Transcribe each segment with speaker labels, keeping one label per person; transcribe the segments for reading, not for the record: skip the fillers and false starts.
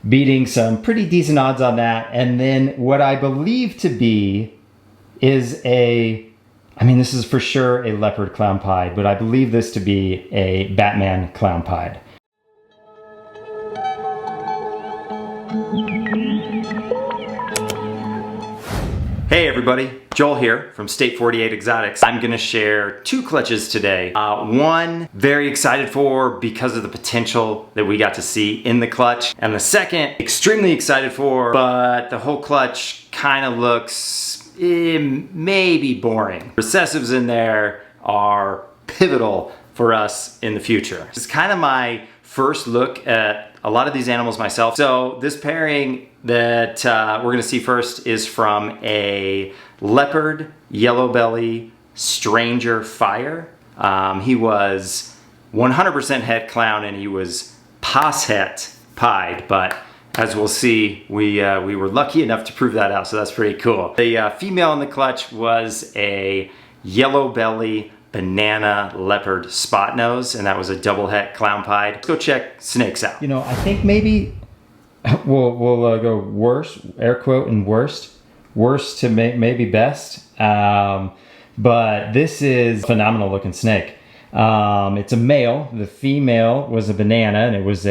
Speaker 1: beating some pretty decent odds on that. And then what I believe to be is this is for sure a leopard clown pied, but I believe this to be a Batman clown pied. Hey everybody, Joel here from State 48 Exotics. I'm gonna share two clutches today. One, very excited for because of the potential that we got to see in the clutch. And the second, extremely excited for, but the whole clutch kind of looks maybe boring. Recessives in there are pivotal for us in the future. It's kind of my first look at a lot of these animals myself. So this pairing that we're gonna see first is from a leopard yellow belly stranger fire. He was 100% het clown and he was pas het pied, but as we'll see, we were lucky enough to prove that out, so that's pretty cool. The female in the clutch was a yellow belly banana leopard spot nose, and that was a double het clown pied. Let's go check snakes out. You know, I think maybe we'll go worst, air quote, and worst to maybe best. But this is a phenomenal looking snake. It's a male. The female was a banana, and it was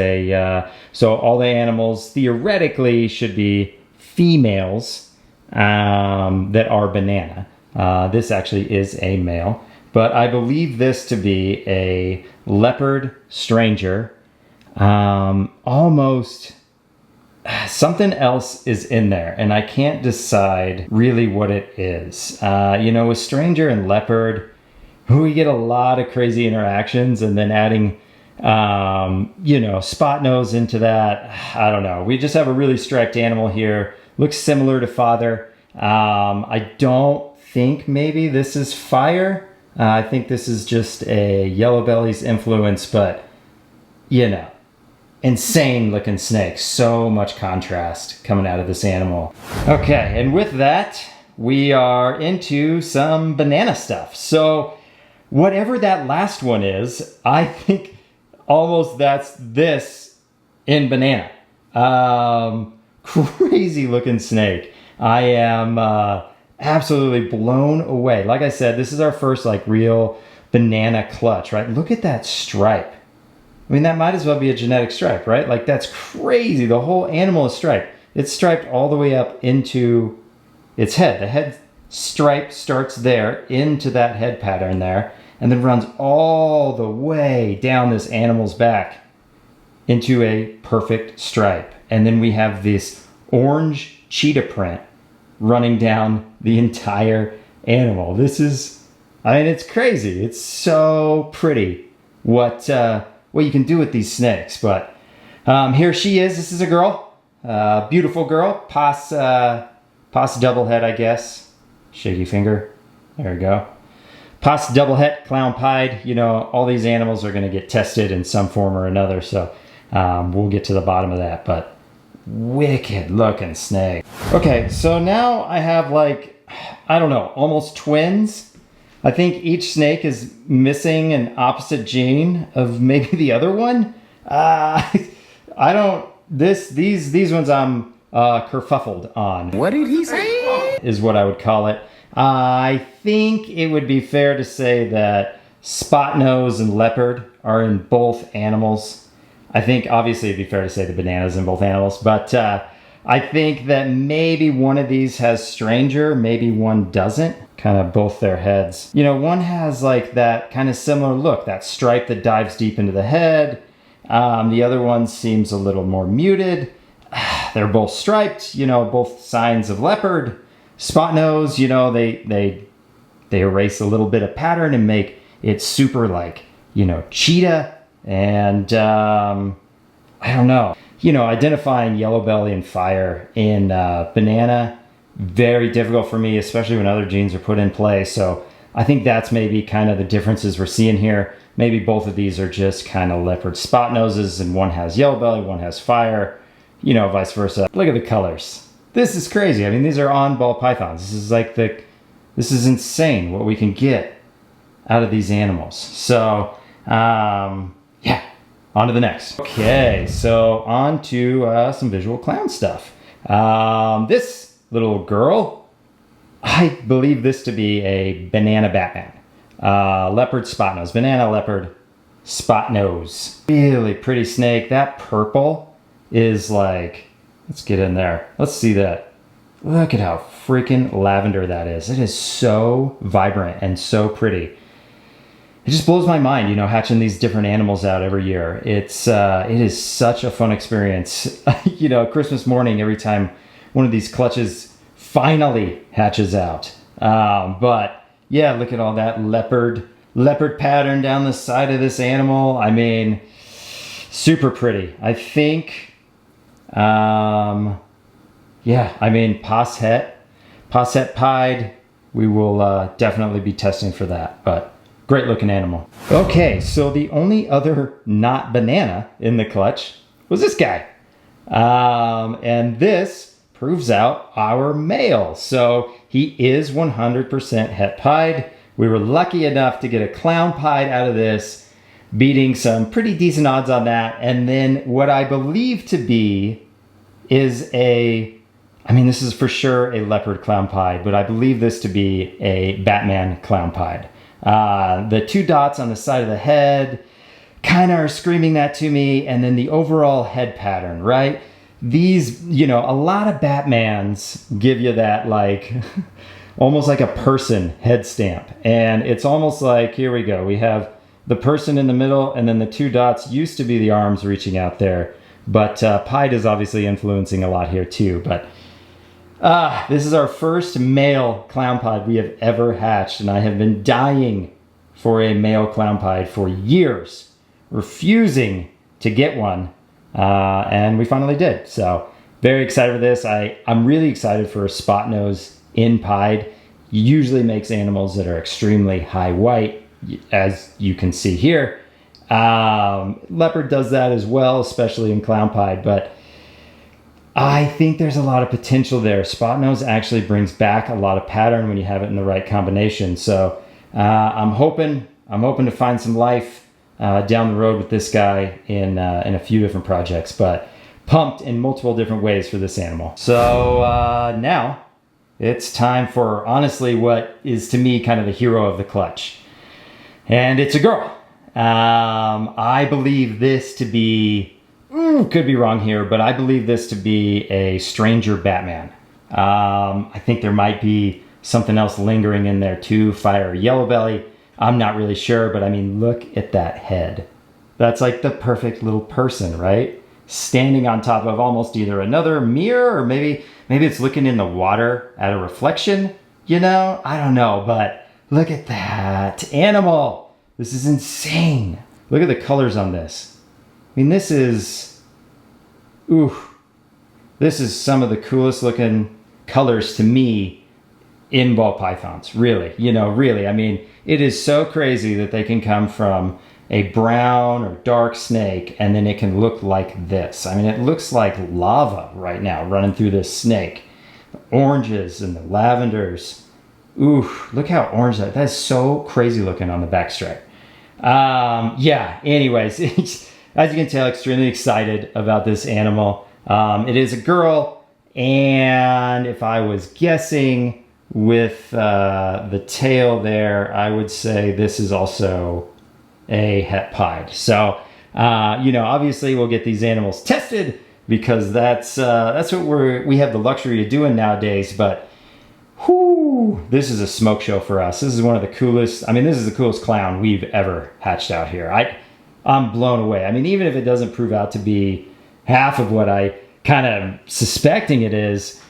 Speaker 1: so all the animals theoretically should be females that are banana. This actually is a male. But I believe this to be a leopard stranger. Almost something else is in there, and I can't decide really what it is. With stranger and leopard, we get a lot of crazy interactions, and then adding, spot nose into that, I don't know. We just have a really striped animal here. Looks similar to father. I don't think maybe this is fire. I think this is just a yellow belly's influence, but insane looking snake. So much contrast coming out of this animal. Okay, and with that, we are into some banana stuff. So whatever that last one is, I think almost that's this in banana. Crazy looking snake. I am absolutely blown away. Like I said, this is our first real banana clutch, right? Look at that stripe. I mean, that might as well be a genetic stripe, right? That's crazy. The whole animal is striped. It's striped all the way up into its head. The head stripe starts there into that head pattern there, and then runs all the way down this animal's back into a perfect stripe. And then we have this orange cheetah print running down the entire animal. This is, it's crazy. It's so pretty what you can do with these snakes. But here she is. This is a girl, beautiful girl, pas double het, I guess. Shaky finger. There we go. Pas double het, clown pied. All these animals are going to get tested in some form or another. So we'll get to the bottom of that. But wicked looking snake. Okay, so now I have almost twins. I think each snake is missing an opposite gene of maybe the other one. These ones I'm kerfuffled on.
Speaker 2: What did he say?
Speaker 1: Is what I would call it. I think it would be fair to say that spot nose and leopard are in both animals. I think obviously it'd be fair to say the banana's in both animals, but I think that maybe one of these has stranger, maybe one doesn't. Kind of both their heads. One has that kind of similar look, that stripe that dives deep into the head. The other one seems a little more muted. They're both striped, both signs of leopard. Spot nose, they erase a little bit of pattern and make it super cheetah. And I don't know. Identifying yellow belly and fire in banana, very difficult for me, especially when other genes are put in play. So I think that's maybe kind of the differences we're seeing here. Maybe both of these are just kind of leopard spot noses, and one has yellow belly, one has fire, vice versa. Look at the colors. This is crazy. I mean, these are on ball pythons. This is this is insane what we can get out of these animals. So, yeah, On to the next. Okay, so on to some visual clown stuff. This little girl, I believe this to be a banana Batman. Leopard spot nose, banana leopard spot nose. Really pretty snake. That purple is like, let's get in there. Let's see that. Look at how freaking lavender that is. It is so vibrant and so pretty. It just blows my mind, you know, hatching these different animals out every year. It is such a fun experience. You know, Christmas morning, every time one of these clutches finally hatches out. But yeah, look at all that leopard pattern down the side of this animal. I mean, super pretty. I think, yeah, I mean, posset pied. We will definitely be testing for that, but great looking animal. Okay, so the only other not banana in the clutch was this guy. And this proves out our male. So he is 100% het pied. We were lucky enough to get a clown pied out of this, beating some pretty decent odds on that. And then what I believe to be is I mean, this is for sure a leopard clown pied, but I believe this to be a Batman clown pied. The 2 dots on the side of the head kind of are screaming that to me. And then the overall head pattern, right? These, you know, a lot of Batmans give you that like almost like a person head stamp. And it's almost like, here we go. We have the person in the middle, and then the 2 dots used to be the arms reaching out there. But pied is obviously influencing a lot here too. But this is our first male clown pied we have ever hatched, and I have been dying for a male clown pied for years, refusing to get one, and we finally did. So very excited for this. I'm really excited for a spot nose in pied. Usually makes animals that are extremely high white, as you can see here. Leopard does that as well, especially in clown pied, but I think there's a lot of potential there. Spot nose actually brings back a lot of pattern when you have it in the right combination. So I'm hoping to find some life down the road with this guy in a few different projects, but pumped in multiple different ways for this animal. So now it's time for honestly what is to me kind of the hero of the clutch, and it's a girl. I believe this to be, could be wrong here, but I believe this to be a stranger Batman. I think there might be something else lingering in there too, fire yellow belly. I'm not really sure, but I mean, look at that head. That's like the perfect little person, right? Standing on top of almost either another mirror, or maybe it's looking in the water at a reflection, you know? I don't know, but look at that animal. This is insane. Look at the colors on this. I mean, this is some of the coolest looking colors to me in ball pythons, really. You know, really. I mean, it is so crazy that they can come from a brown or dark snake and then it can look like this. I mean, it looks like lava right now running through this snake. The oranges and the lavenders. Look how orange that is. So crazy looking on the back stripe. Yeah, anyways, as you can tell, extremely excited about this animal. It is a girl, and if I was guessing with the tail there, I would say this is also a het pied. So, you know, obviously we'll get these animals tested because that's what we have the luxury of doing nowadays. But this is a smoke show for us. This is one of the coolest. I mean, this is the coolest clown we've ever hatched out here. I'm blown away. I mean, even if it doesn't prove out to be half of what I kind of suspecting it is,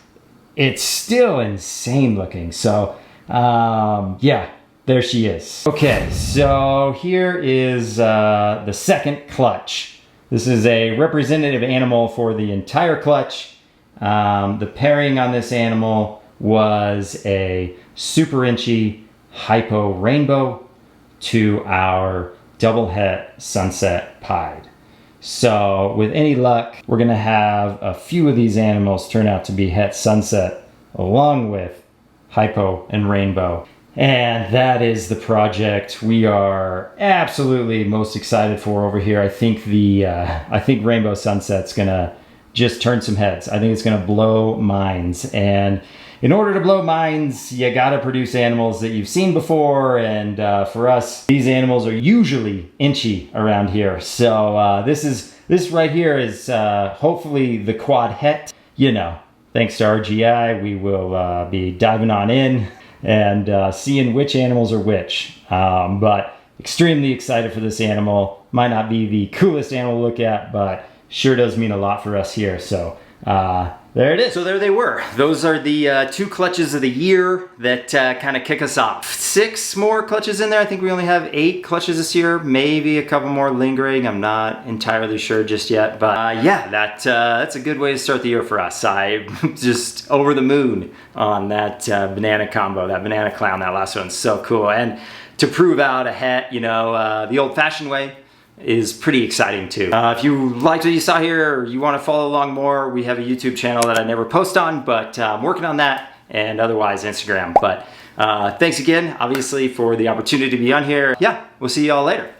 Speaker 1: it's still insane looking. So, yeah, there she is. Okay, so here is the second clutch. This is a representative animal for the entire clutch. The pairing on this animal was a super inchy hypo rainbow to our double het sunset pied. So with any luck, we're gonna have a few of these animals turn out to be het sunset along with hypo and rainbow. And that is the project we are absolutely most excited for over here. I think I think Rainbow Sunset's gonna just turn some heads. I think it's gonna blow minds. And in order to blow minds, you gotta produce animals that you've seen before. And for us, these animals are usually inchy around here. So this right here is hopefully the quad het. You know, thanks to RGI, we will be diving on in and seeing which animals are which. But extremely excited for this animal. Might not be the coolest animal to look at, but sure does mean a lot for us here. So there it is. So there they were. Those are the 2 clutches of the year that kind of kick us off. 6 more clutches in there. I think we only have 8 clutches this year. Maybe a couple more lingering. I'm not entirely sure just yet. But yeah, that's a good way to start the year for us. I'm just over the moon on that banana combo, that banana clown. That last one's so cool. And to prove out a het, you know, the old-fashioned way, is pretty exciting too. If you liked what you saw here, or you want to follow along more, we have a YouTube channel that I never post on, but I'm working on that, and otherwise Instagram. But thanks again, obviously, for the opportunity to be on here. Yeah, we'll see y'all later.